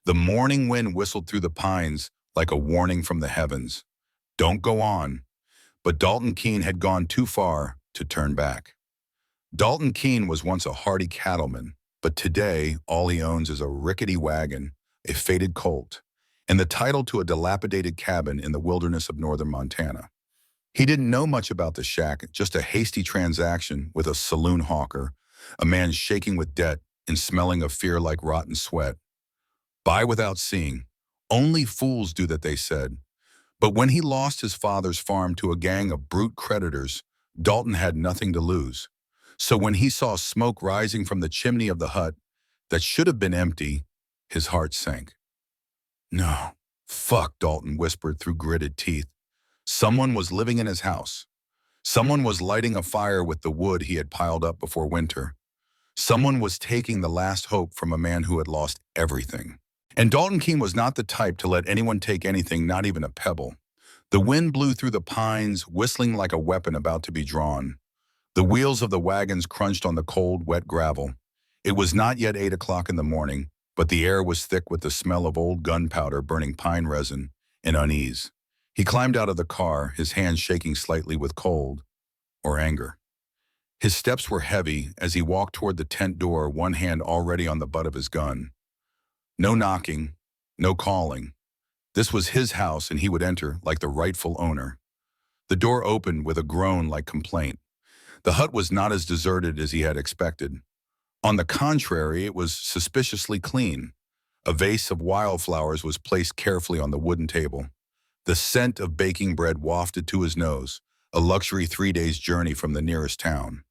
The morning wind whistled through the pines like a warning from the heavens. Don't go on. But Dalton Keane had gone too far to turn back. Dalton Keane was once a hardy cattleman, but today all he owns is a rickety wagon, a faded colt, and the title to a dilapidated cabin in the wilderness of northern Montana. He didn't know much about the shack, just a hasty transaction with a saloon hawker, a man shaking with debt and smelling of fear like rotten sweat. Buy without seeing. Only fools do that, they said. But when he lost his father's farm to a gang of brute creditors, Dalton had nothing to lose. So when he saw smoke rising from the chimney of the hut that should have been empty, his heart sank. No, fuck, Dalton whispered through gritted teeth. Someone was living in his house. Someone was lighting a fire with the wood he had piled up before winter. Someone was taking the last hope from a man who had lost everything. And Dalton Keane was not the type to let anyone take anything, not even a pebble. The wind blew through the pines, whistling like a weapon about to be drawn. The wheels of the wagons crunched on the cold, wet gravel. It was not yet 8 o'clock in the morning, but the air was thick with the smell of old gunpowder burning pine resin and unease. He climbed out of the car, his hands shaking slightly with cold or anger. His steps were heavy as he walked toward the tent door, one hand already on the butt of his gun. No knocking, no calling. This was his house and he would enter like the rightful owner. The door opened with a groan like complaint. The hut was not as deserted as he had expected. On the contrary, it was suspiciously clean. A vase of wildflowers was placed carefully on the wooden table. The scent of baking bread wafted to his nose, a luxury 3 days' journey from the nearest town.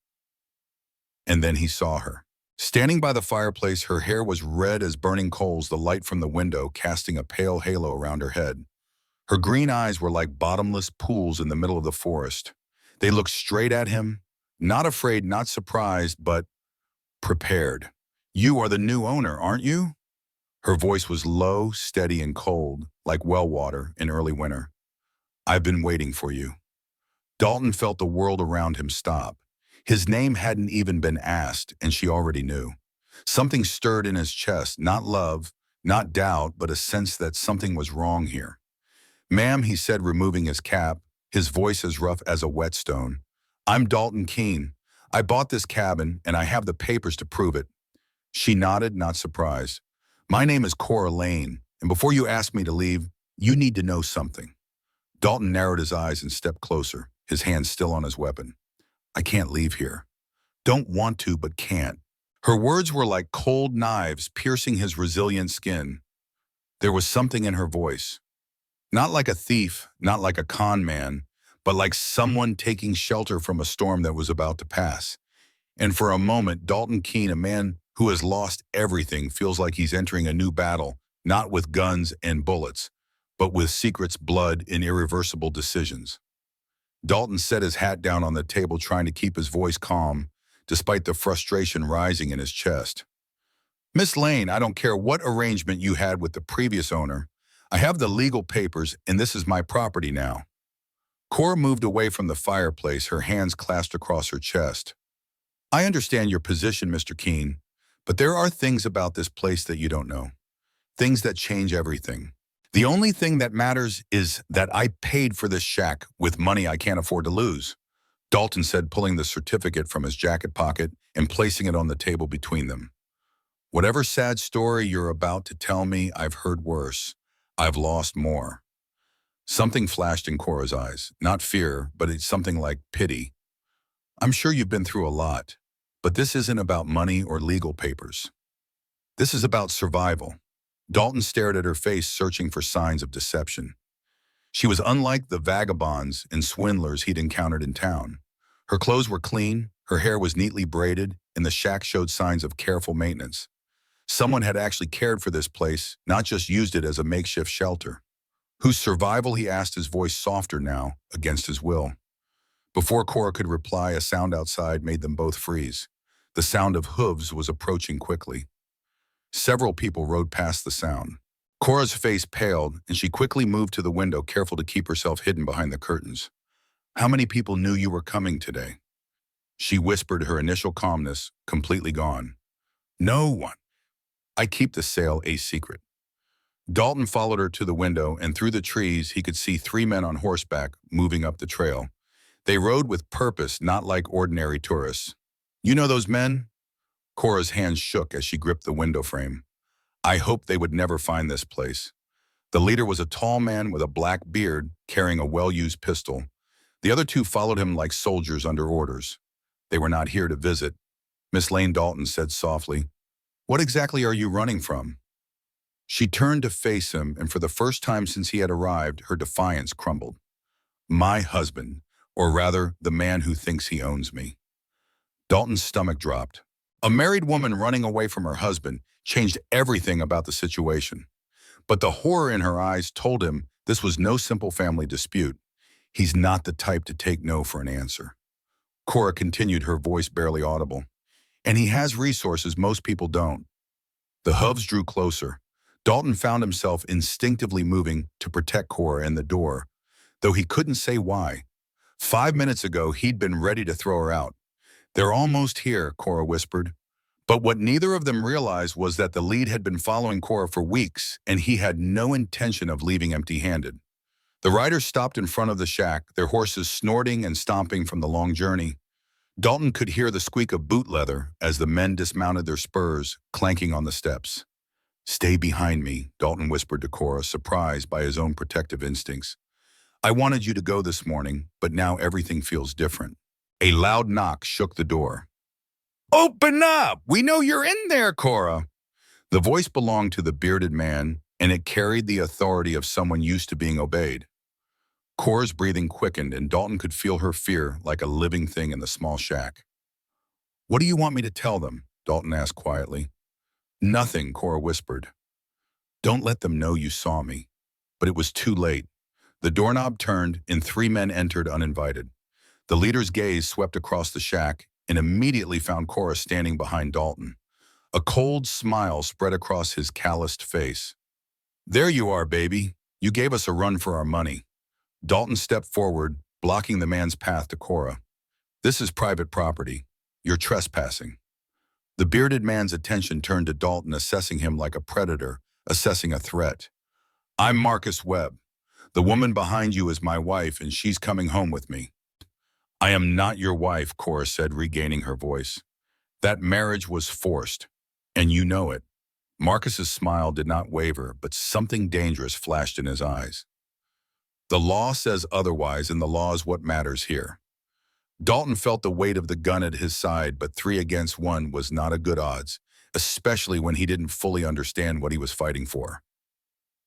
And then he saw her. Standing by the fireplace, her hair was red as burning coals, the light from the window casting a pale halo around her head. Her green eyes were like bottomless pools in the middle of the forest. They looked straight at him, not afraid, not surprised, but prepared. You are the new owner, aren't you? Her voice was low, steady, and cold, like well water in early winter. I've been waiting for you. Dalton felt the world around him stop. His name hadn't even been asked, and she already knew. Something stirred in his chest, not love, not doubt, but a sense that something was wrong here. Ma'am, he said, removing his cap, his voice as rough as a whetstone. I'm Dalton Keane. I bought this cabin, and I have the papers to prove it. She nodded, not surprised. My name is Cora Lane, and before you ask me to leave, you need to know something. Dalton narrowed his eyes and stepped closer, his hand still on his weapon. I can't leave here. Don't want to, but can't. Her words were like cold knives piercing his resilient skin. There was something in her voice. Not like a thief, not like a con man, but like someone taking shelter from a storm that was about to pass. And for a moment, Dalton Keane, a man who has lost everything, feels like he's entering a new battle, not with guns and bullets, but with secrets, blood, and irreversible decisions. Dalton set his hat down on the table, trying to keep his voice calm, despite the frustration rising in his chest. Miss Lane, I don't care what arrangement you had with the previous owner. I have the legal papers, and this is my property now. Cora moved away from the fireplace, her hands clasped across her chest. I understand your position, Mr. Keane, but there are things about this place that you don't know. Things that change everything. The only thing that matters is that I paid for this shack with money I can't afford to lose, Dalton said, pulling the certificate from his jacket pocket and placing it on the table between them. Whatever sad story you're about to tell me, I've heard worse. I've lost more. Something flashed in Cora's eyes, not fear, but it's something like pity. I'm sure you've been through a lot, but this isn't about money or legal papers. This is about survival. Dalton stared at her face, searching for signs of deception. She was unlike the vagabonds and swindlers he'd encountered in town. Her clothes were clean, her hair was neatly braided, and the shack showed signs of careful maintenance. Someone had actually cared for this place, not just used it as a makeshift shelter. Whose survival, he asked, his voice softer now, against his will. Before Cora could reply, a sound outside made them both freeze. The sound of hooves was approaching quickly. Several people rode past the sound. Cora's face paled, and she quickly moved to the window, careful to keep herself hidden behind the curtains. How many people knew you were coming today? She whispered, her initial calmness completely gone. No one. I keep the sale a secret. Dalton followed her to the window, and through the trees he could see three men on horseback moving up the trail. They rode with purpose, not like ordinary tourists. "You know those men?" Cora's hands shook as she gripped the window frame. "I hoped they would never find this place." The leader was a tall man with a black beard, carrying a well-used pistol. The other two followed him like soldiers under orders. "They were not here to visit," Miss Lane Dalton said softly. "What exactly are you running from?" She turned to face him, and for the first time since he had arrived, her defiance crumbled. "My husband, or rather, the man who thinks he owns me." Dalton's stomach dropped. A married woman running away from her husband changed everything about the situation. But the horror in her eyes told him this was no simple family dispute. He's not the type to take no for an answer. Cora continued, her voice barely audible. "And he has resources most people don't." The hooves drew closer. Dalton found himself instinctively moving to protect Cora and the door, though he couldn't say why. 5 minutes ago, he'd been ready to throw her out. "They're almost here," Cora whispered. But what neither of them realized was that the lead had been following Cora for weeks, and he had no intention of leaving empty-handed. The riders stopped in front of the shack, their horses snorting and stomping from the long journey. Dalton could hear the squeak of boot leather as the men dismounted, their spurs clanking on the steps. "Stay behind me," Dalton whispered to Cora, surprised by his own protective instincts. "I wanted you to go this morning, but now everything feels different." A loud knock shook the door. "Open up! We know you're in there, Cora!" The voice belonged to the bearded man, and it carried the authority of someone used to being obeyed. Cora's breathing quickened, and Dalton could feel her fear like a living thing in the small shack. "What do you want me to tell them?" Dalton asked quietly. "Nothing," Cora whispered. "Don't let them know you saw me." But it was too late. The doorknob turned, and three men entered uninvited. The leader's gaze swept across the shack and immediately found Cora standing behind Dalton. A cold smile spread across his calloused face. "There you are, baby. You gave us a run for our money." Dalton stepped forward, blocking the man's path to Cora. "This is private property. You're trespassing." The bearded man's attention turned to Dalton, assessing him like a predator, assessing a threat. "I'm Marcus Webb. The woman behind you is my wife, and she's coming home with me." "I am not your wife," Cora said, regaining her voice. "That marriage was forced, and you know it." Marcus's smile did not waver, but something dangerous flashed in his eyes. "The law says otherwise, and the law is what matters here." Dalton felt the weight of the gun at his side, but 3 against 1 was not a good odds, especially when he didn't fully understand what he was fighting for.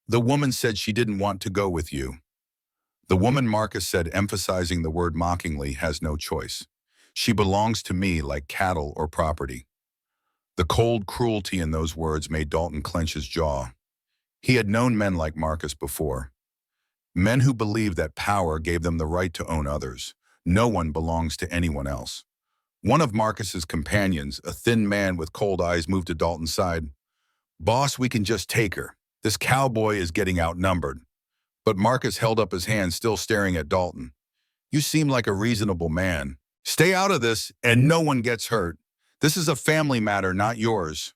"The woman said she didn't want to go with you." The woman, Marcus said, emphasizing the word mockingly, has no choice. "She belongs to me like cattle or property." The cold cruelty in those words made Dalton clench his jaw. He had known men like Marcus before. Men who believed that power gave them the right to own others. No one belongs to anyone else. One of Marcus's companions, a thin man with cold eyes, moved to Dalton's side. "Boss, we can just take her. This cowboy is getting outnumbered." But Marcus held up his hand, still staring at Dalton. "You seem like a reasonable man. Stay out of this, and no one gets hurt. This is a family matter, not yours."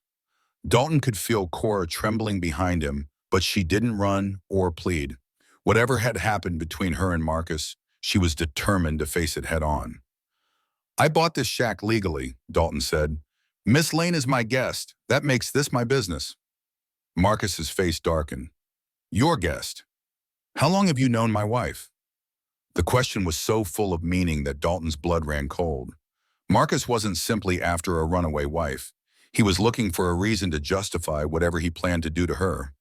Dalton could feel Cora trembling behind him, but she didn't run or plead. Whatever had happened between her and Marcus, she was determined to face it head on. "I bought this shack legally," Dalton said. "Miss Lane is my guest. That makes this my business." Marcus's face darkened. "Your guest? How long have you known my wife?" The question was so full of meaning that Dalton's blood ran cold. Marcus wasn't simply after a runaway wife. He was looking for a reason to justify whatever he planned to do to her.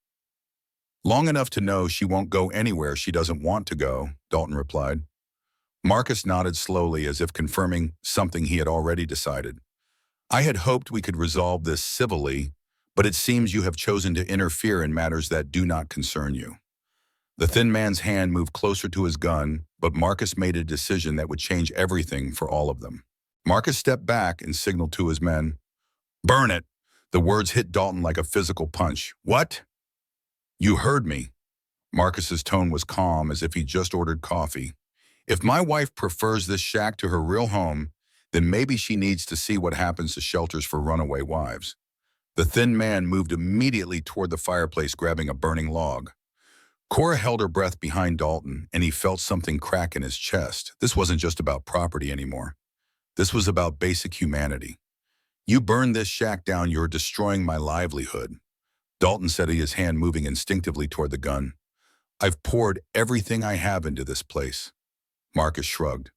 "Long enough to know she won't go anywhere she doesn't want to go," Dalton replied. Marcus nodded slowly, as if confirming something he had already decided. "I had hoped we could resolve this civilly, but it seems you have chosen to interfere in matters that do not concern you." The thin man's hand moved closer to his gun, but Marcus made a decision that would change everything for all of them. Marcus stepped back and signaled to his men. "Burn it!" The words hit Dalton like a physical punch. "What?" "You heard me." Marcus's tone was calm, as if he just ordered coffee. "If my wife prefers this shack to her real home, then maybe she needs to see what happens to shelters for runaway wives." The thin man moved immediately toward the fireplace, grabbing a burning log. Cora held her breath behind Dalton, and he felt something crack in his chest. This wasn't just about property anymore. This was about basic humanity. "You burn this shack down, you're destroying my livelihood," Dalton said, his hand moving instinctively toward the gun. "I've poured everything I have into this place." Marcus shrugged.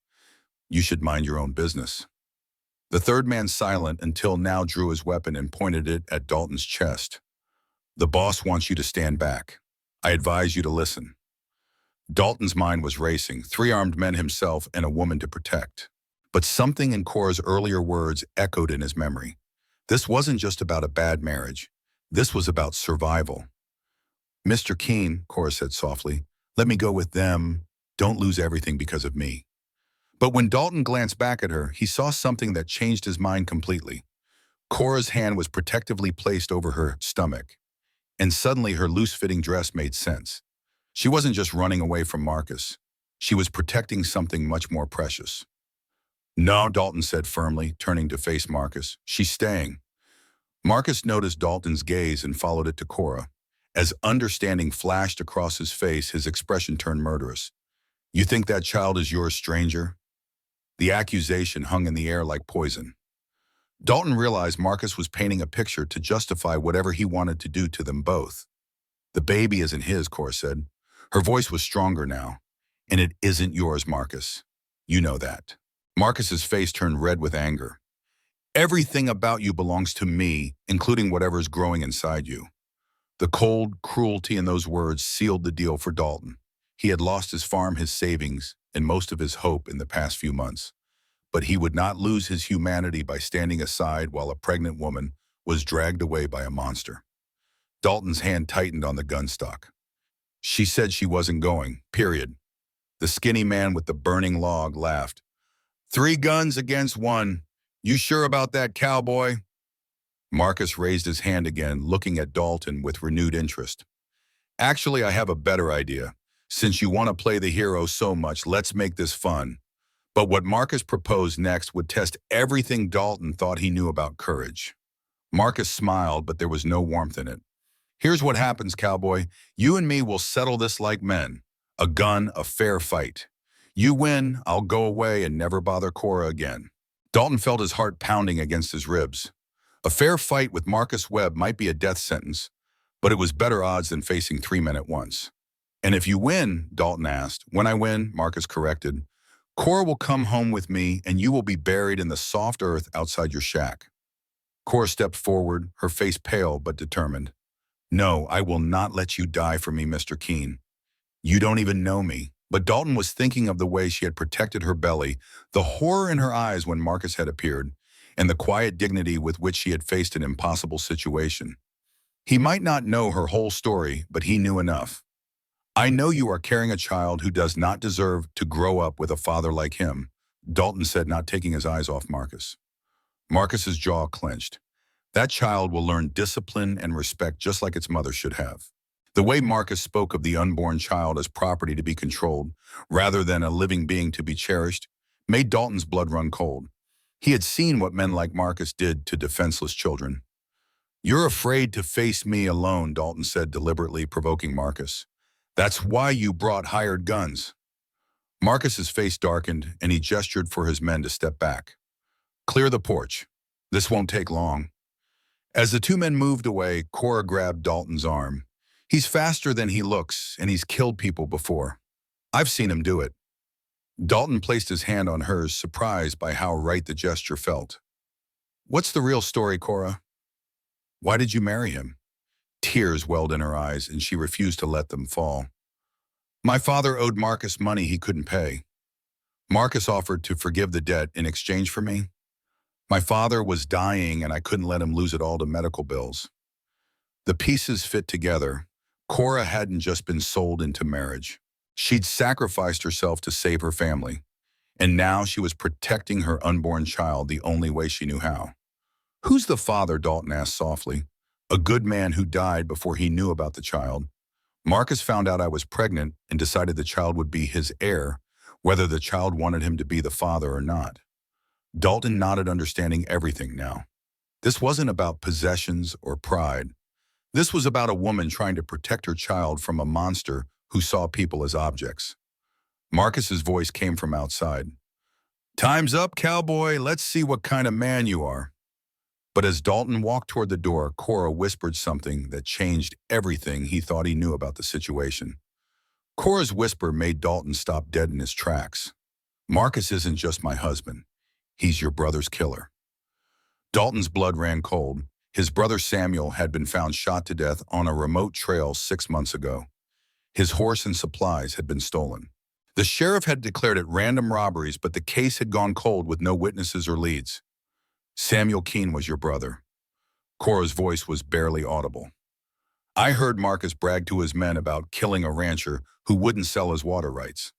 "You should mind your own business." The third man, silent until now, drew his weapon and pointed it at Dalton's chest. "The boss wants you to stand back. I advise you to listen." Dalton's mind was racing, 3 armed men himself and a woman to protect. But something in Cora's earlier words echoed in his memory. This wasn't just about a bad marriage. This was about survival. "Mr. Keane," Cora said softly, "let me go with them. Don't lose everything because of me." But when Dalton glanced back at her, he saw something that changed his mind completely. Cora's hand was protectively placed over her stomach, and suddenly her loose-fitting dress made sense. She wasn't just running away from Marcus. She was protecting something much more precious. "No," Dalton said firmly, turning to face Marcus. "She's staying." Marcus noticed Dalton's gaze and followed it to Cora. As understanding flashed across his face, his expression turned murderous. "You think that child is yours, stranger?" The accusation hung in the air like poison. Dalton realized Marcus was painting a picture to justify whatever he wanted to do to them both. "The baby isn't his," Cora said. Her voice was stronger now. "And it isn't yours, Marcus. You know that." Marcus's face turned red with anger. "Everything about you belongs to me, including whatever's growing inside you." The cold cruelty in those words sealed the deal for Dalton. He had lost his farm, his savings, and most of his hope in the past few months. But he would not lose his humanity by standing aside while a pregnant woman was dragged away by a monster. Dalton's hand tightened on the gun stock. "She said she wasn't going, period." The skinny man with the burning log laughed. "3 guns against 1. You sure about that, cowboy?" Marcus raised his hand again, looking at Dalton with renewed interest. "Actually, I have a better idea. Since you want to play the hero so much, let's make this fun." But what Marcus proposed next would test everything Dalton thought he knew about courage. Marcus smiled, but there was no warmth in it. "Here's what happens, cowboy. You and me will settle this like men. A gun, a fair fight. You win, I'll go away and never bother Cora again." Dalton felt his heart pounding against his ribs. A fair fight with Marcus Webb might be a death sentence, but it was better odds than facing 3 men at once. "And if you win," Dalton asked. "When I win," Marcus corrected, "Cora will come home with me and you will be buried in the soft earth outside your shack." Cora stepped forward, her face pale but determined. "No, I will not let you die for me, Mr. Keane. You don't even know me." But Dalton was thinking of the way she had protected her belly, the horror in her eyes when Marcus had appeared, and the quiet dignity with which she had faced an impossible situation. He might not know her whole story, but he knew enough. "I know you are carrying a child who does not deserve to grow up with a father like him," Dalton said, not taking his eyes off Marcus. Marcus's jaw clenched. "That child will learn discipline and respect just like its mother should have." The way Marcus spoke of the unborn child as property to be controlled, rather than a living being to be cherished, made Dalton's blood run cold. He had seen what men like Marcus did to defenseless children. "You're afraid to face me alone," Dalton said, deliberately provoking Marcus. "That's why you brought hired guns." Marcus's face darkened, and he gestured for his men to step back. "Clear the porch. This won't take long." As the 2 men moved away, Cora grabbed Dalton's arm. "He's faster than he looks, and he's killed people before. I've seen him do it." Dalton placed his hand on hers, surprised by how right the gesture felt. "What's the real story, Cora? Why did you marry him?" Tears welled in her eyes, and she refused to let them fall. "My father owed Marcus money he couldn't pay. Marcus offered to forgive the debt in exchange for me. My father was dying, and I couldn't let him lose it all to medical bills." The pieces fit together. Cora hadn't just been sold into marriage. She'd sacrificed herself to save her family, and now she was protecting her unborn child the only way she knew how. "Who's the father?" Dalton asked softly. "A good man who died before he knew about the child. Marcus found out I was pregnant and decided the child would be his heir, whether the child wanted him to be the father or not." Dalton nodded, understanding everything now. This wasn't about possessions or pride. This was about a woman trying to protect her child from a monster who saw people as objects. Marcus's voice came from outside. "Time's up, cowboy. Let's see what kind of man you are." But as Dalton walked toward the door, Cora whispered something that changed everything he thought he knew about the situation. Cora's whisper made Dalton stop dead in his tracks. "Marcus isn't just my husband. He's your brother's killer." Dalton's blood ran cold. His brother Samuel had been found shot to death on a remote trail 6 months ago. His horse and supplies had been stolen. The sheriff had declared it random robberies, but the case had gone cold with no witnesses or leads. "Samuel Keane was your brother." Cora's voice was barely audible. "I heard Marcus brag to his men about killing a rancher who wouldn't sell his water rights."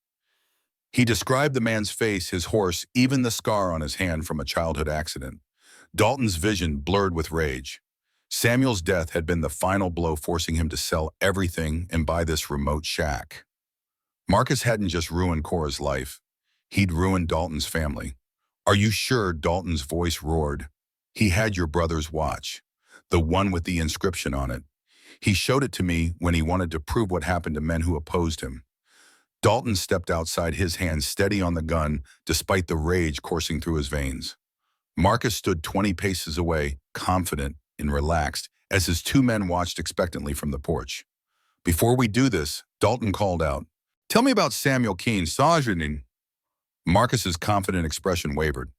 He described the man's face, his horse, even the scar on his hand from a childhood accident. Dalton's vision blurred with rage. Samuel's death had been the final blow, forcing him to sell everything and buy this remote shack. Marcus hadn't just ruined Cora's life. He'd ruined Dalton's family. "Are you sure?" Dalton's voice roared. "He had your brother's watch, the one with the inscription on it. He showed it to me when he wanted to prove what happened to men who opposed him." Dalton stepped outside, his hand steady on the gun, despite the rage coursing through his veins. Marcus stood 20 paces away, confident and relaxed, as his two men watched expectantly from the porch. "Before we do this," Dalton called out, "tell me about Samuel Keane, Sergeant." Marcus's confident expression wavered.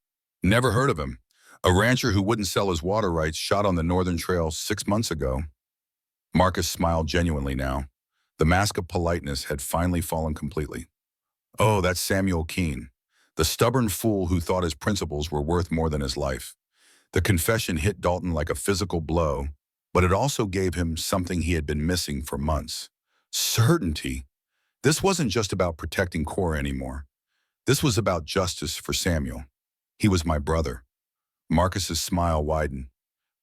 "Never heard of him. A rancher who wouldn't sell his water rights, shot on the northern trail 6 months ago." Marcus smiled genuinely now. The mask of politeness had finally fallen completely. "Oh, that's Samuel Keane, the stubborn fool who thought his principles were worth more than his life." The confession hit Dalton like a physical blow, but it also gave him something he had been missing for months: certainty. This wasn't just about protecting Cora anymore. This was about justice for Samuel. "He was my brother." Marcus's smile widened.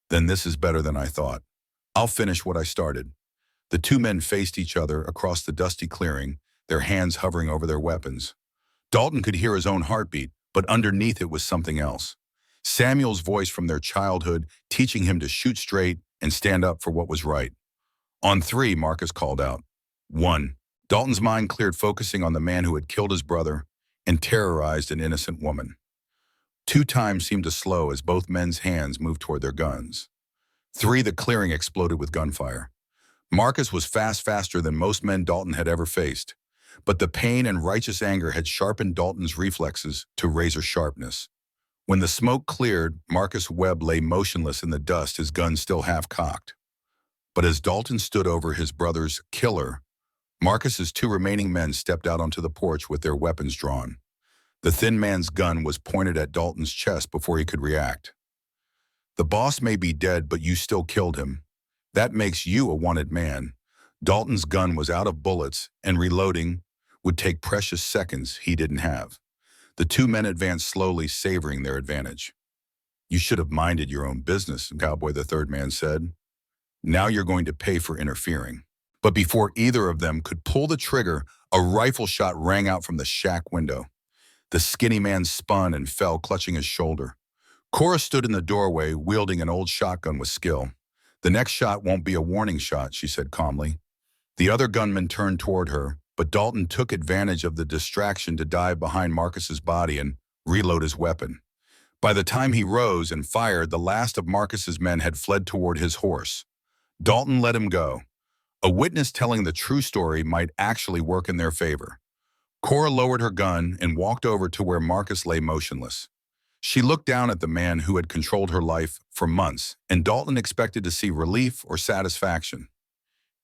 "Then this is better than I thought. I'll finish what I started." The two men faced each other across the dusty clearing, their hands hovering over their weapons. Dalton could hear his own heartbeat, but underneath it was something else. Samuel's voice from their childhood, teaching him to shoot straight and stand up for what was right. "On three," Marcus called out. "One." Dalton's mind cleared, focusing on the man who had killed his brother and terrorized an innocent woman. 2 times seemed to slow as both men's hands moved toward their guns. 3, the clearing exploded with gunfire. Marcus was faster than most men Dalton had ever faced, but the pain and righteous anger had sharpened Dalton's reflexes to razor sharpness. When the smoke cleared, Marcus Webb lay motionless in the dust, his gun still half-cocked. But as Dalton stood over his brother's killer, Marcus's 2 remaining men stepped out onto the porch with their weapons drawn. The thin man's gun was pointed at Dalton's chest before he could react. "The boss may be dead, but you still killed him. That makes you a wanted man." Dalton's gun was out of bullets, and reloading would take precious seconds he didn't have. The 2 men advanced slowly, savoring their advantage. "You should have minded your own business," Cowboy, the third man said. "Now you're going to pay for interfering." But before either of them could pull the trigger, a rifle shot rang out from the shack window. The skinny man spun and fell, clutching his shoulder. Cora stood in the doorway, wielding an old shotgun with skill. "The next shot won't be a warning shot," she said calmly. The other gunman turned toward her, but Dalton took advantage of the distraction to dive behind Marcus's body and reload his weapon. By the time he rose and fired, the last of Marcus's men had fled toward his horse. Dalton let him go. A witness telling the true story might actually work in their favor. Cora lowered her gun and walked over to where Marcus lay motionless. She looked down at the man who had controlled her life for months, and Dalton expected to see relief or satisfaction.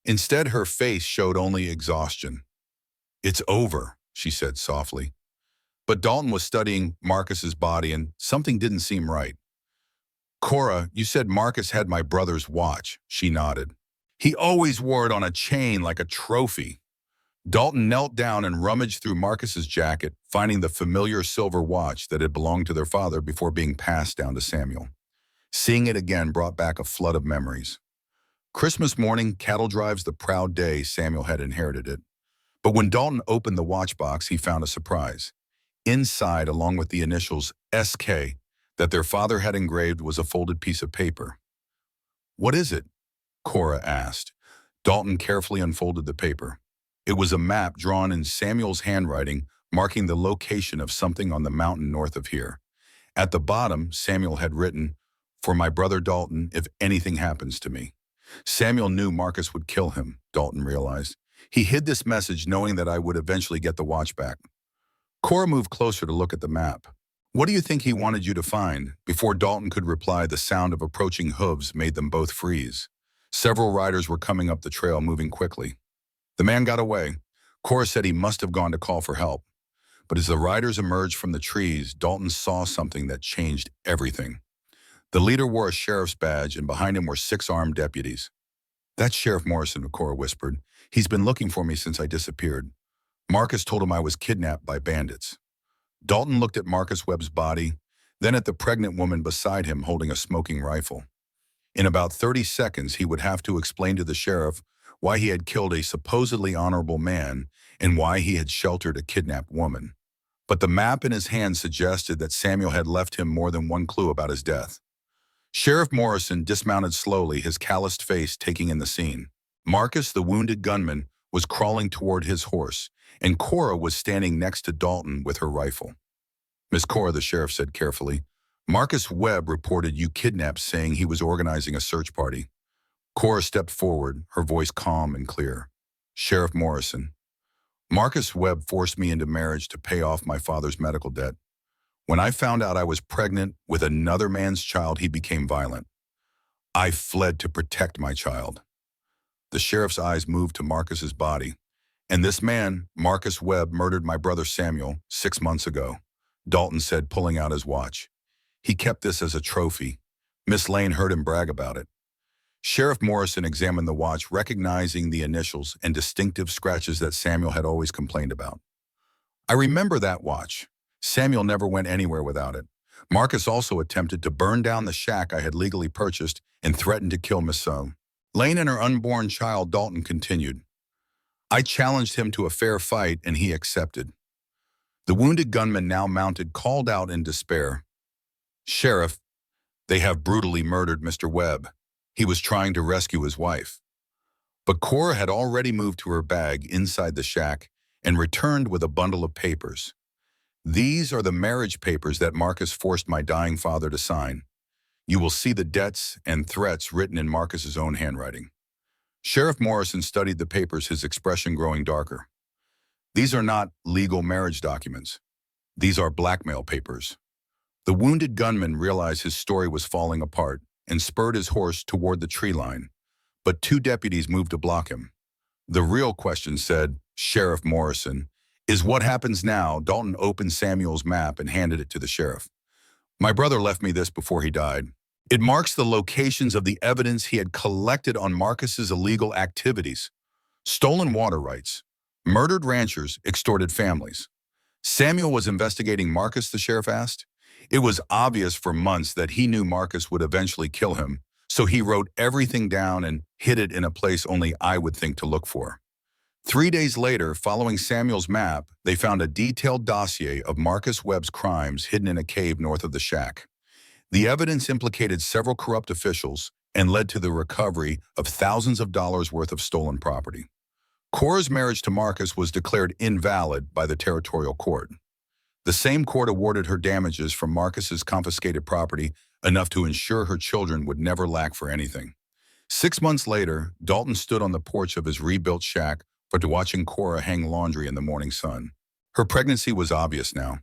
Instead, her face showed only exhaustion. "It's over," she said softly. But Dalton was studying Marcus's body, and something didn't seem right. "Cora, you said Marcus had my brother's watch," she nodded. "He always wore it on a chain like a trophy." Dalton knelt down and rummaged through Marcus's jacket, finding the familiar silver watch that had belonged to their father before being passed down to Samuel. Seeing it again brought back a flood of memories. Christmas morning, cattle drives the proud day Samuel had inherited it. But when Dalton opened the watch box, he found a surprise. Inside, along with the initials SK, that their father had engraved was a folded piece of paper. "What is it?" Cora asked. Dalton carefully unfolded the paper. It was a map drawn in Samuel's handwriting, marking the location of something on the mountain north of here. At the bottom, Samuel had written, "For my brother Dalton, if anything happens to me." Samuel knew Marcus would kill him, Dalton realized. He hid this message knowing that I would eventually get the watch back. Cora moved closer to look at the map. "What do you think he wanted you to find?" Before Dalton could reply, the sound of approaching hooves made them both freeze. Several riders were coming up the trail, moving quickly. The man got away. Cora said he must have gone to call for help. But as the riders emerged from the trees, Dalton saw something that changed everything. The leader wore a sheriff's badge, and behind him were 6 armed deputies. "That's Sheriff Morrison," Cora whispered. "He's been looking for me since I disappeared. Marcus told him I was kidnapped by bandits." Dalton looked at Marcus Webb's body, then at the pregnant woman beside him holding a smoking rifle. In about 30 seconds, he would have to explain to the sheriff why he had killed a supposedly honorable man and why he had sheltered a kidnapped woman. But the map in his hand suggested that Samuel had left him more than one clue about his death. Sheriff Morrison dismounted slowly, his calloused face taking in the scene. Marcus, the wounded gunman, was crawling toward his horse, and Cora was standing next to Dalton with her rifle. "Miss Cora," the sheriff said carefully, "Marcus Webb reported you kidnapped, saying he was organizing a search party." Cora stepped forward, her voice calm and clear. "Sheriff Morrison, Marcus Webb forced me into marriage to pay off my father's medical debt. When I found out I was pregnant with another man's child, he became violent. I fled to protect my child." The sheriff's eyes moved to Marcus's body. "And this man, Marcus Webb, murdered my brother Samuel 6 months ago," Dalton said, pulling out his watch. "He kept this as a trophy. Miss Lane heard him brag about it." Sheriff Morrison examined the watch, recognizing the initials and distinctive scratches that Samuel had always complained about. "I remember that watch. Samuel never went anywhere without it. Marcus also attempted to burn down the shack I had legally purchased and threatened to kill Miss Lane and her unborn child," Dalton continued. "I challenged him to a fair fight, and he accepted." The wounded gunman, now mounted, called out in despair, "Sheriff, they have brutally murdered Mr. Webb. He was trying to rescue his wife." But Cora had already moved to her bag inside the shack and returned with a bundle of papers. "These are the marriage papers that Marcus forced my dying father to sign. You will see the debts and threats written in Marcus's own handwriting." Sheriff Morrison studied the papers, his expression growing darker. "These are not legal marriage documents. These are blackmail papers." The wounded gunman realized his story was falling apart and spurred his horse toward the tree line, but 2 deputies moved to block him. "The real question," said Sheriff Morrison, "is what happens now." Dalton opened Samuel's map and handed it to the sheriff. "My brother left me this before he died. It marks the locations of the evidence he had collected on Marcus's illegal activities: stolen water rights, murdered ranchers, extorted families." "Samuel was investigating Marcus?" the sheriff asked. "It was obvious for months that he knew Marcus would eventually kill him, so he wrote everything down and hid it in a place only I would think to look for." 3 days later, following Samuel's map, they found a detailed dossier of Marcus Webb's crimes hidden in a cave north of the shack. The evidence implicated several corrupt officials and led to the recovery of thousands of dollars worth of stolen property. Cora's marriage to Marcus was declared invalid by the territorial court. The same court awarded her damages from Marcus's confiscated property, enough to ensure her children would never lack for anything. 6 months later, Dalton stood on the porch of his rebuilt shack watching Cora hang laundry in the morning sun. Her pregnancy was obvious now,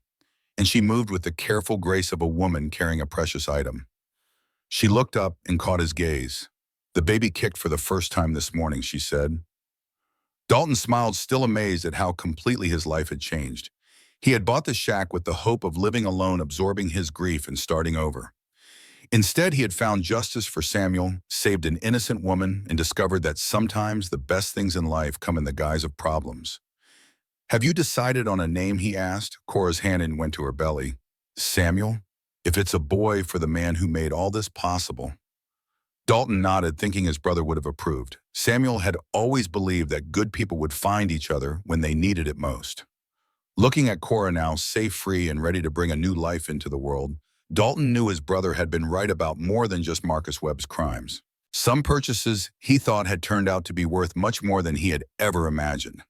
and she moved with the careful grace of a woman carrying a precious item. She looked up and caught his gaze. "The baby kicked for the first time this morning," she said. Dalton smiled, still amazed at how completely his life had changed. He had bought the shack with the hope of living alone, absorbing his grief and starting over. Instead, he had found justice for Samuel, saved an innocent woman, and discovered that sometimes the best things in life come in the guise of problems. "Have you decided on a name?" he asked. Cora's hand went to her belly. "Samuel? If it's a boy, for the man who made all this possible." Dalton nodded, thinking his brother would have approved. Samuel had always believed that good people would find each other when they needed it most. Looking at Cora now, safe, free, and ready to bring a new life into the world, Dalton knew his brother had been right about more than just Marcus Webb's crimes. Some purchases he thought had turned out to be worth much more than he had ever imagined.